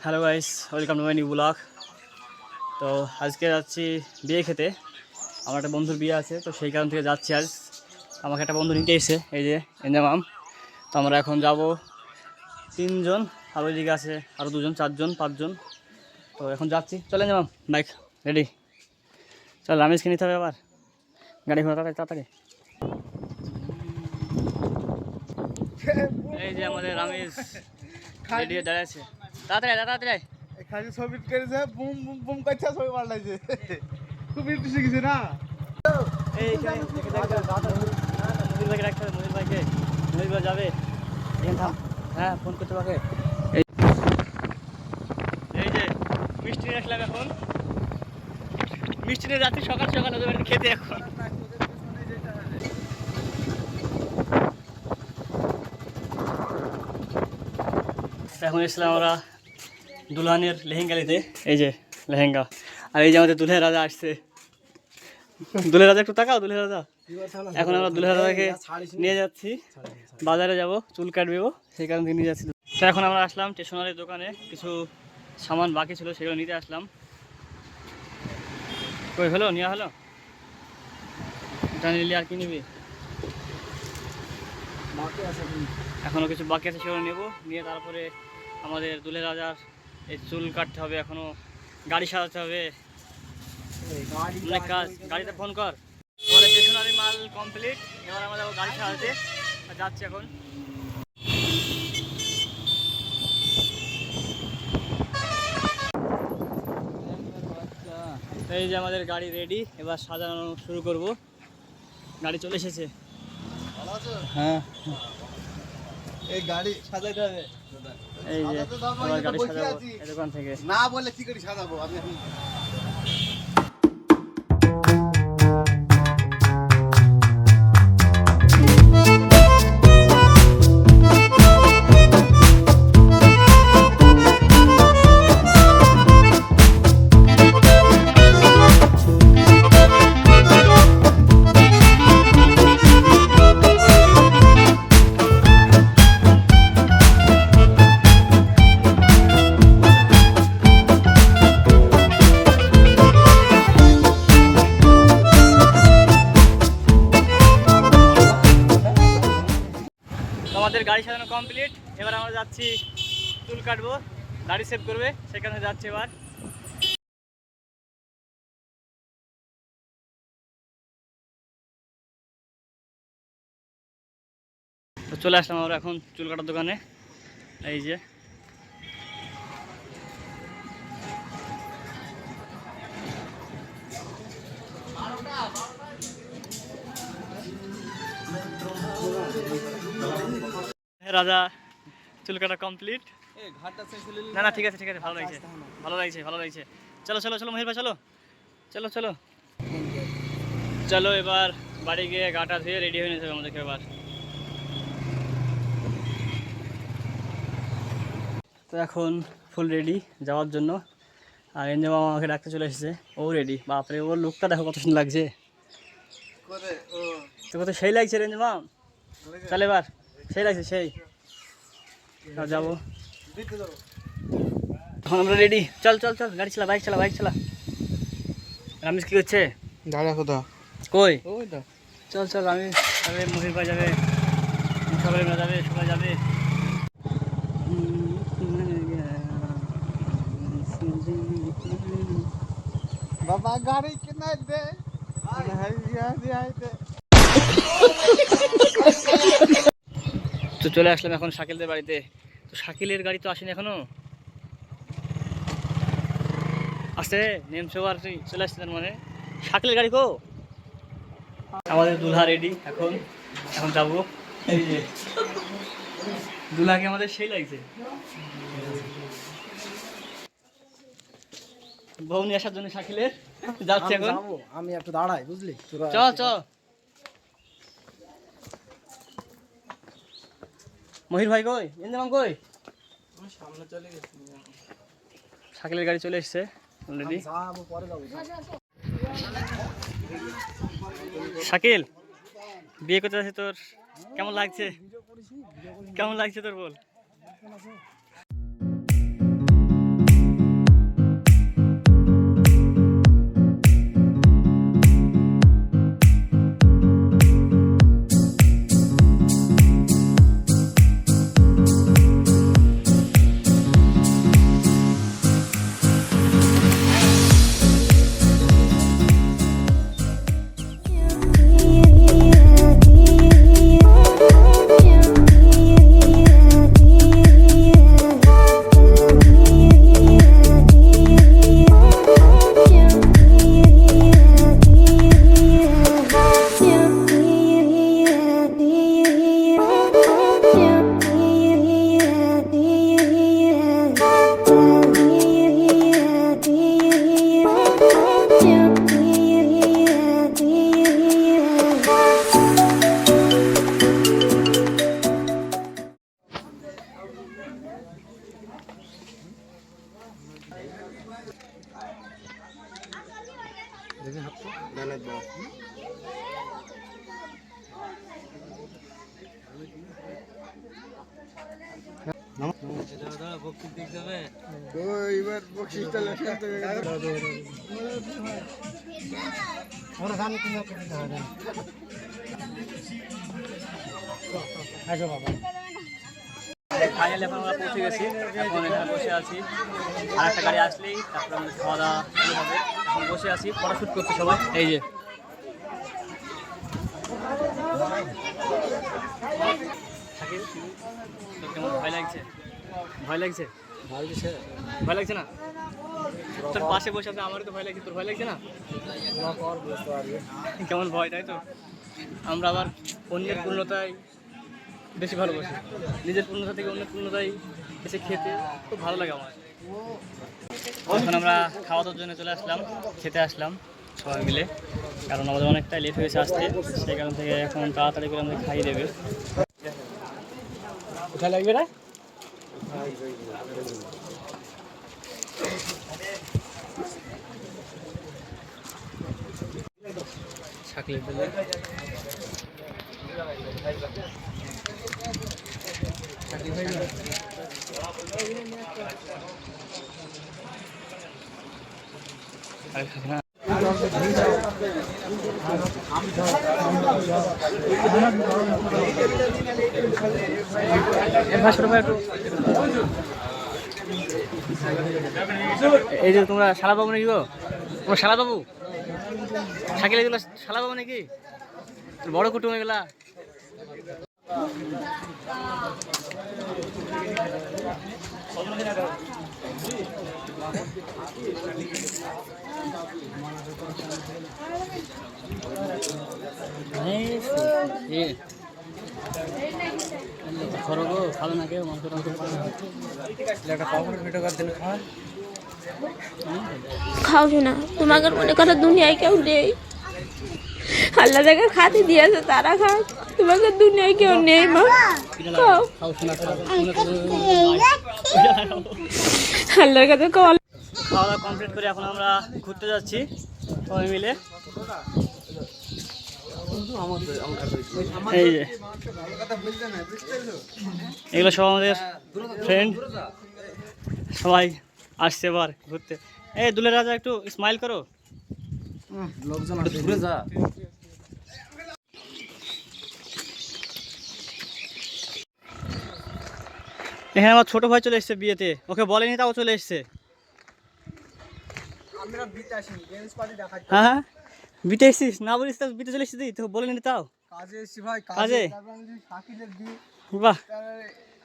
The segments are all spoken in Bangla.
Hello guys, welcome to my new blog. তো আজকে যাচ্ছি বিয়ে খেতে। আমার একটা বন্ধুর বিয়ে আছে, তো সেই কারণ থেকে যাচ্ছি আজ। আমাকে একটা বন্ধু নিতে এসেছে, এই যে এঞ্জামাম। তো আমরা এখন যাব 3 জন, আর ওইদিকে আছে আরও 2 জন, 4 জন, 5 জন। তো এখন যাচ্ছি, চলে যাম। বাইক রেডি, চল। রামেশকে নিতে হবে আবার, গাড়ি ঘোড়া তাড়াতাড়ি তাড়াতাড়ি। এই যে আমাদের রামেশ রেডি হয়ে দাঁড়িয়ে আছে। তাড়াতাড়ি তাড়াতাড়ি খালি ছবি করেছে, বুম বুম বুম করছে, ছবি পাল্টাইছে। খুব ইন্টারেস্টিং কিছু না। এইখানে মহির ভাইকে রাখতে হবে, মহির ভাইকে। মহির ভাই যাবে, এখানে থাম। হ্যাঁ, ফোন করতে পারে। এই যে মিষ্টি নিয়ে আসলাম এখন। মিষ্টি নিয়ে যাচ্ছি সকাল সকাল ওদের বাড়িতে খেতে এখন। এখন এসলাম আমরা দুলহানের লেহেঙ্গা নিতে। এই যে লেহেঙ্গা, আর এই যে আমাদের দুলহে রাজা আসছে। দুলহে রাজা একটু তাকাও, দুলহে রাজা। এখন আমরা দুলহে রাজাকে নিয়ে যাচ্ছি, বাজারে যাব, চুল কাটবেও, সেই কারণ থেকে নিয়ে যাচ্ছি। তো এখন আমরা আসলাম স্টেশনারির দোকানে, কিছু সামান বাকি ছিল সেগুলো নিতে আসলাম। কই হলো, নেওয়া হলো? এটা নিলে আর কি নিবি? এখনও কিছু বাকি আছে, সেগুলো নেবো। নিয়ে তারপরে আমাদের দুলহে রাজার এই চুল কাটতে হবে, এখনও গাড়ি সাজাতে হবে, অনেক কাজ। গাড়িতে ফোন কর। আমাদের স্টেশনারি মাল কমপ্লিট, এবার আমরা যাবো গাড়ি সাজাতে। যাচ্ছি এখন। এই যে আমাদের গাড়ি রেডি, এবার সাজানো শুরু করব। গাড়ি চলে এসেছে। হ্যাঁ, এই গাড়ি সাজাইতে হবে। এই যে এবার গাড়ি সাজাবো এই দোকান থেকে। না বললে কি করে সাজাবো আমি এখন? আমাদের গাড়ি সাজানো কমপ্লিট, এবার আমরা যাচ্ছি চুল কাটবো, দাড়ি সেভ করবে, সেখানে যাচ্ছি এবার। তো চলে আসলাম আমরা এখন চুল কাটার দোকানে। এই যে রাজা চুল কাটা কমপ্লিট। না না, ঠিক আছে ঠিক আছে, ভালো লাগছে, ভালো লাগছে, ভালো লাগছে। চলো চলো চলো মহির ভাই, চলো চলো চলো চলো। এবার বাড়ি গিয়ে গাটা ধুয়ে রেডি হয়ে নিতে হবে আমাদেরকে এবার। তো এখন ফুল রেডি যাওয়ার জন্য, আর এঞ্জাম আমাকে ডাকতে চলে এসেছে। ও রেডি, বাপরে, ওর লুকটা দেখো কত সুন্দর লাগছে। তো কত সেই লাগছে রেঞ্জমাম। চলে এবার, সেই লাগছে সেই। যাবো এখন আমরা রেডি। চল চল চল, গাড়ি চালা, বাইক চালা, বাইক চালা। রামেশ কি করছে? দাঁড়া কোথা কই? ওইটা। চল চল, আমি যাবে, মহির ভাই যাবে, সবাই যাবে, সবাই যাবে। বাবা গাড়ি কিনে দে। তো চলে আসলাম এখন শাকিলদের বাড়িতে। তো শাকিলের গাড়ি তো আসেনি এখনো, আসছে নেমছে আর চলে আসছে। তার মানে শাকিলের গাড়ি কো? আমাদের দুলহা রেডি এখন, এখন যাবো। এই যে দুলহাকে আমাদের সেই লাগছে, বউ নিয়ে আসার জন্য শাকিলের যাচ্ছে এখন। আমি একটু দাঁড়াই, বুঝলি? চ চ মহির ভাই কই, এঞ্জাম কই? সামনে চলে গেছি। শাকিলের গাড়ি চলে এসছে অলরেডি। শাকিল, বিয়ে করতে যাচ্ছে, তোর কেমন লাগছে? কেমন লাগছে তোর বল? এবার বকশিসটা লেখা ফাইনালি এখন আমরা পৌঁছে গেছি, এখন এখানে বসে আছি। আর একটা গাড়ি আসলেই তারপরে আমাদের খাওয়া দাওয়া শুরু হবে। এখন বসে আছি, ফটোশ্যুট করতে সবাই। এই যে শাকিল, তোর কেমন ভয় লাগছে? ভয় লাগছে? ভয় লাগছে না? তোর পাশে বসে আছে, আমারও তো ভয় লাগছে। তোর ভয় লাগছে না? কেমন ভয়, তাই তো? আমরা আবার অন্যের পূর্ণতায় বেশি ভালোবাসি, নিজের পূর্ণতা থেকে অন্যের পূর্ণতায় এসে খেতে খুব ভালো লাগে আমার। এখন আমরা খাওয়া দাওয়ার জন্য চলে আসলাম, খেতে আসলাম সবাই মিলে, কারণ আমাদের অনেকটা লেট হয়েছে আসতে। সেই কারণ থেকে এখন তাড়াতাড়ি করে আমাদের খাইয়ে দেবে। কোথায় লাগবে না? ছাকলে ফেলে এই যে তোমরা শালা বাবু নাকি গো? তোমরা শালা বাবু? শাকিল এগুলো শালা বাবু নাকি? বড় কুটুম এগুলা? খাবে না কেউ মাংস খাও না, তোমাকে মনে করো দুনিয়ায় কেউ নেই। আল্লাহ যাকে খাতে দিয়েছে তারা খাও, তোমাকে দুনিয়ায় কেউ নেই। মা খাও, আল্লাহর কাছে কল। খাওয়া দাওয়া কমপ্লিট করে এখন আমরা ঘুরতে যাচ্ছি সবাই মিলে। এই যে এগুলো সব আমাদের ফ্রেন্ড, সবাই আসছে এবার ঘুরতে। এই দুলের রাজা একটু স্মাইল করো। এখানে আমার ছোট ভাই চলে এসছে বিয়েতে, ওকে বলেনি তাও চলে এসছে। হ্যাঁ হ্যাঁ, বিতে এসছিস? না বলিস তো বিতে চলে এসছিস, তোকে বলেনি তাও? কাজে এসছি ভাই, কাজে? শাকিলের বিয়ে, বাহ,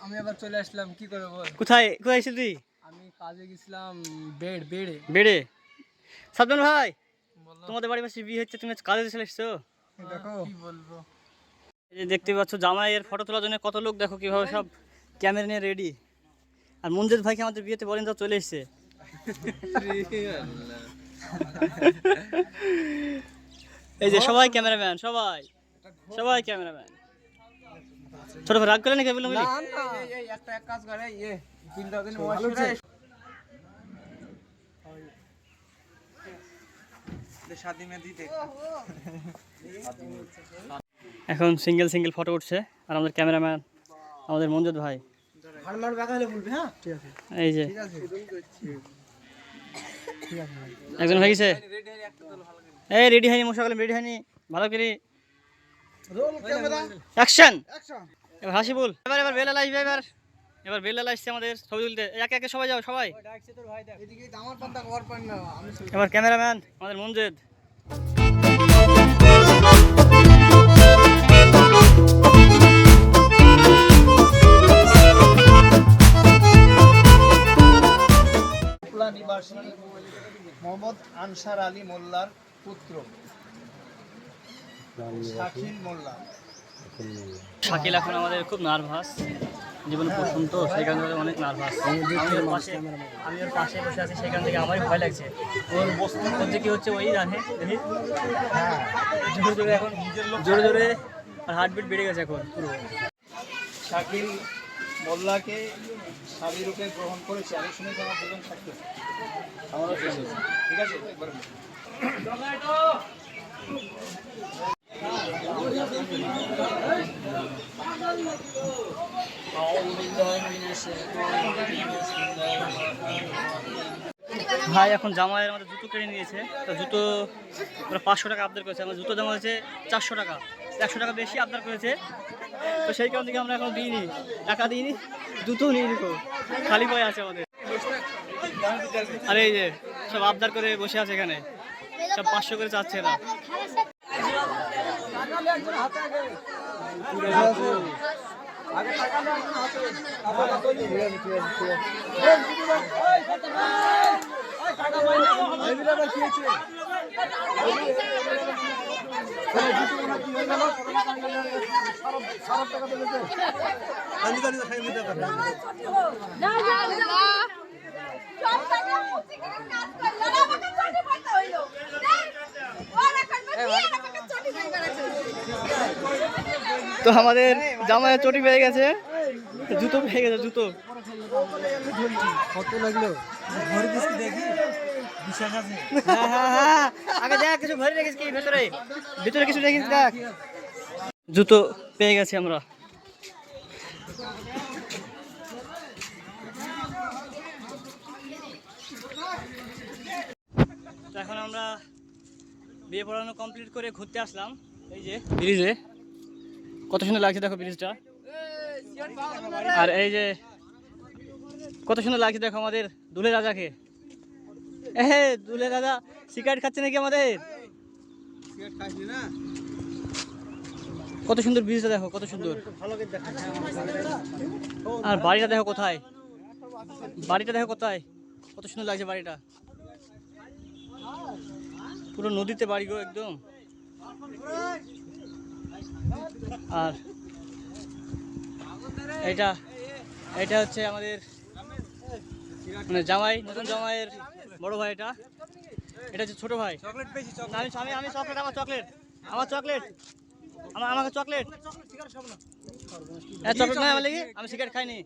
আমি আবার চলে আসলাম, কি করে বল। কোথায় কোথায় এসেছিস তুই? আমি কাজে গেছিলাম বেড়ে। বেড়ে? সাবধান ভাই, তোমাদের বাড়ির পাশে বিয়ে হচ্ছে, তুমি কাজে চলে এসছো। দেখো কি বলবো, এই যে দেখতে পাচ্ছ জামাইয়ের ফটো তোলার জন্য কত লোক, দেখো কিভাবে সব ক্যামেরা নিয়ে রেডি। আর মঞ্জিত ভাইকে আমাদের বিয়েতে বলেন তাও চলে এসছে। এই যে সবাই ক্যামেরাম্যান, সবাই সবাই ক্যামেরাম্যান। ছোট ভাই রাগ করে নাকি বললাম? একটা এক কাজ করে এখন সিঙ্গেল সিঙ্গেল ফটো উঠছে, আর আমাদের ক্যামেরাম্যান আমাদের মঞ্জিত ভাই। এই যে একজন হয়ে গেছে, এই রেডি হয়নি, মশা কলম রেডি হয়নি, ভালো করে অ্যাকশন। এবার হাসি বল। এবার এবার বেলা আসবে, এবার বেলা আসছে আমাদের ছবি তুলতে। একে একে সবাই যাও, সবাই। এবার ক্যামেরাম্যান আমাদের মঞ্জিত। নিবাসী মোহাম্মদ আনসার আলী মোল্লার পুত্র শাকিল মোল্লা। শাকিল এখন আমাদের খুব নার্ভাস, জীবনে প্রথম তো, সেই কারণে অনেক নার্ভাস। আমি ওর পাশে বসে আছি, সেই কারণ থেকে আমারই ভয় লাগছে। ওর বস্তু করতে কি হচ্ছে ওই জানে। দেখি জোরে জোরে এখন জোরে জোরে আর হার্টবিট বেড়ে গেছে এখন পুরো। শাকিল মোল্লাকে স্বামী রূপে গ্রহণ করেছে, আমি শুনেছি আমার দুজন থাকতে, আমারও শুনেছি। ঠিক আছে, একবার ভাই এখন জামাইয়ের আমাদের জুতো কিনে নিয়েছে, তো জুতো ওরা 500 টাকা আবদার করেছে, আমার জুতো দাম হয়েছে 400 টাকা, 100 টাকা বেশি আবদার করেছে। তো সেই কারণ থেকে আমরা এখন দিইনি, টাকা দিইনি, জুতো নিয়ে নিব, খালি পায়ে আছে আমাদের। আরে এই যে সব আবদার করে বসে আছে এখানে, সব 500 করে চাচ্ছে না। তো আমাদের জামাইয়ের চটি পেয়ে গেছে, জুতো পেয়ে গেছে, জুতো কত লাগলো ঘরে দিচ্ছি দেখি, বিশ্বাস আছে? আগে দেখ কিছু ভরে রেখেছি কি ভেতরে, ভিতরে কিছু রেখেছি দেখ। জুতো পেয়ে গেছি আমরা। তো এখন আমরা বিয়ে পড়ানো কমপ্লিট করে ঘুরতে আসলাম এই যে ব্রিজে, কত সুন্দর লাগছে দেখো ব্রিজটা। আর এই যে কত সুন্দর লাগছে দেখো আমাদের দুলে রাজাকে। দুলে রাজা সিগারেট খাচ্ছে নাকি আমাদের? কত সুন্দর ব্রিজটা দেখো, কত সুন্দর। আর বাড়িটা দেখো কোথায়, বাড়িটা দেখো কোথায়, কত সুন্দর লাগছে বাড়িটা, পুরো নদীতে বাড়ি গো একদম। আর এটা এটা হচ্ছে আমাদের মানে জামাই, নতুন জামাইয়ের বড় ভাই। এটা এটা হচ্ছে ছোট ভাই। আমি চকলেট, আমার চকলেট, আমার চকলেট, আমাকে চকলেট, চকলেট নয় আমার লেগে, আমি সিগারেট খাইনি।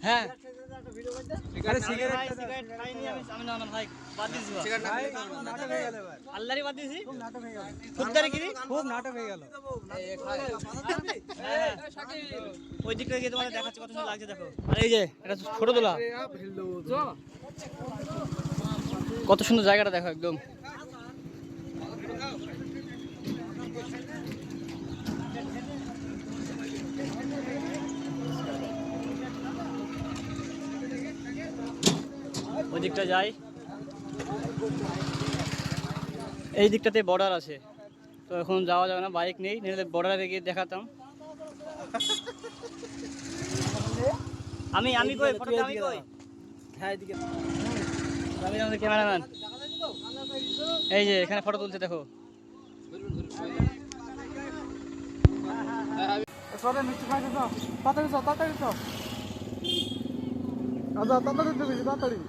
হ্যাঁ আল্লাহরই বাদ দিয়েছি, খুব নাটক হয়ে গেল। ওই দিকটা গিয়ে তোমাদের দেখাচ্ছি কত সুন্দর লাগছে দেখো। আর এই যে এটা ছোট দোলা, কত সুন্দর জায়গাটা দেখো একদম। ওই দিকটা যাই, এই দিকটাতে বর্ডার আছে, তো এখন যাওয়া যাবে না, বাইক নেই, নিলে বর্ডারে গিয়ে দেখাতাম। আমি কই ফটো, আমি কই? হ্যাঁ এদিকে আমি আমাদের ক্যামেরাম্যান, এই যে এখানে ফটো তুলছে দেখো। মিষ্টি খাই তাড়াতাড়ি তাড়াতাড়ি তাড়াতাড়ি তাড়াতাড়ি।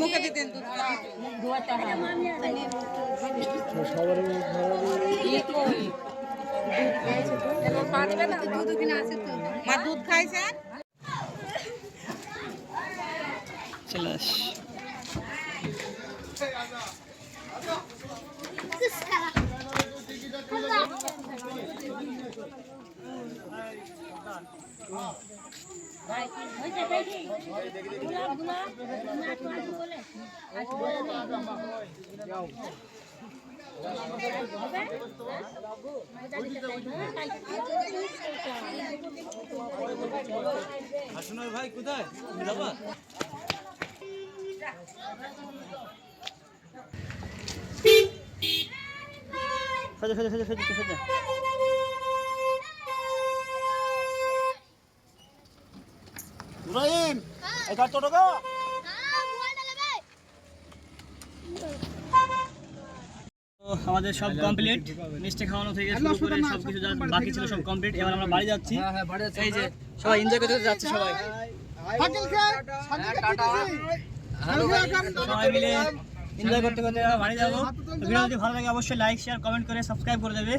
মুখে দিতেন দুধ ধোয়াতে হয় দুধ কিনা আছে তো মা দুধ খাইছে চলাস ভাই কোথায় যাবা? সোজা সোজা সোজা সোজা সোজা ইব্রাহিম এই কার টোটো গো আমাদের সব কমপ্লিট, মিষ্টি খাওয়ানো থেকে শুরু করে সব কিছু যা বাকি ছিল সব কমপ্লিট। এবার আমরা বাড়ি যাচ্ছি। এই যে সবাই এনজয় করতে করতে যাচ্ছে সবাই, সবাই মিলে এনজয় করতে করতে বাড়ি যাবো। তো ভিডিও যদি ভালো লাগে অবশ্যই লাইক শেয়ার কমেন্ট করে সাবস্ক্রাইব করে দেবে।